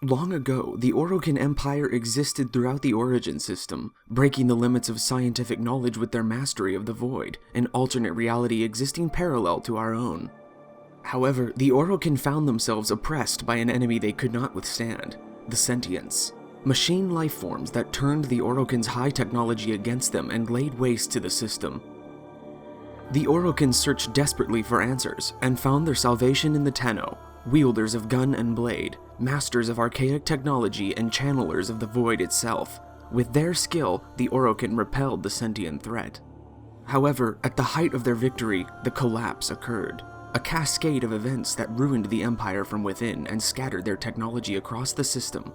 Long ago, the Orokin Empire existed throughout the Origin system, breaking the limits of scientific knowledge with their mastery of the Void, an alternate reality existing parallel to our own. However, the Orokin found themselves oppressed by an enemy they could not withstand, the Sentients. Machine life forms that turned the Orokin's high technology against them and laid waste to the system. The Orokin searched desperately for answers, and found their salvation in the Tenno, wielders of gun and blade, masters of archaic technology and channelers of the Void itself. With their skill, the Orokin repelled the sentient threat. However, at the height of their victory, the collapse occurred. A cascade of events that ruined the Empire from within and scattered their technology across the system.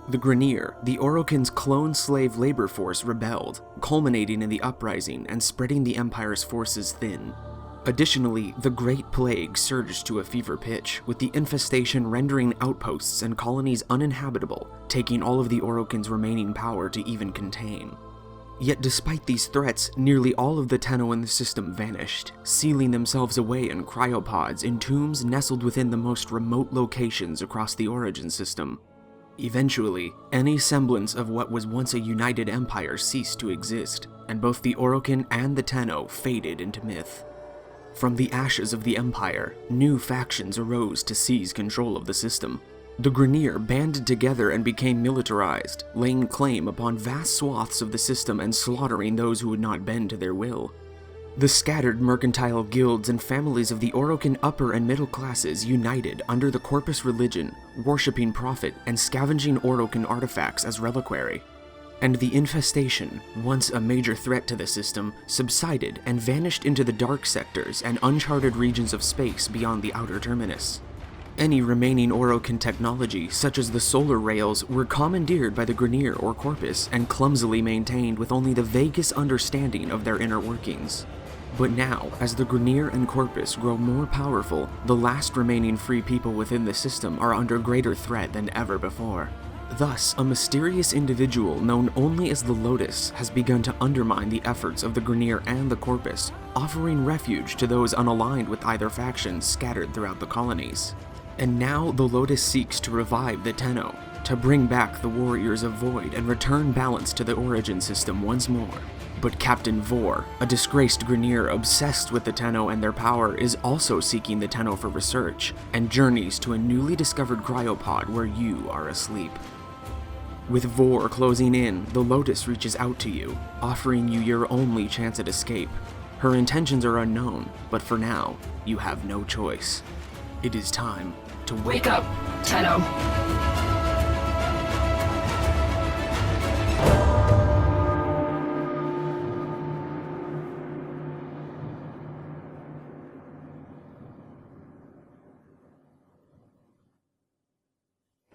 The Grineer, the Orokin's clone slave labor force, rebelled, culminating in the uprising and spreading the Empire's forces thin. Additionally, the Great Plague surged to a fever pitch, with the infestation rendering outposts and colonies uninhabitable, taking all of the Orokin's remaining power to even contain. Yet despite these threats, nearly all of the Tenno in the system vanished, sealing themselves away in cryopods in tombs nestled within the most remote locations across the Origin system. Eventually, any semblance of what was once a united empire ceased to exist, and both the Orokin and the Tenno faded into myth. From the ashes of the Empire, new factions arose to seize control of the system. The Grineer banded together and became militarized, laying claim upon vast swaths of the system and slaughtering those who would not bend to their will. The scattered mercantile guilds and families of the Orokin upper and middle classes united under the Corpus religion, worshipping profit and scavenging Orokin artifacts as reliquary. And the infestation, once a major threat to the system, subsided and vanished into the dark sectors and uncharted regions of space beyond the outer terminus. Any remaining Orokin technology, such as the solar rails, were commandeered by the Grineer or Corpus and clumsily maintained with only the vaguest understanding of their inner workings. But now, as the Grineer and Corpus grow more powerful, the last remaining free people within the system are under greater threat than ever before. Thus, a mysterious individual known only as the Lotus has begun to undermine the efforts of the Grineer and the Corpus, offering refuge to those unaligned with either faction scattered throughout the colonies. And now the Lotus seeks to revive the Tenno, to bring back the Warriors of Void and return balance to the Origin system once more. But Captain Vor, a disgraced Grineer obsessed with the Tenno and their power, is also seeking the Tenno for research, and journeys to a newly discovered cryopod where you are asleep. With Vor closing in, the Lotus reaches out to you, offering you your only chance at escape. Her intentions are unknown, but for now, you have no choice. It is time to Wake up, Tenno!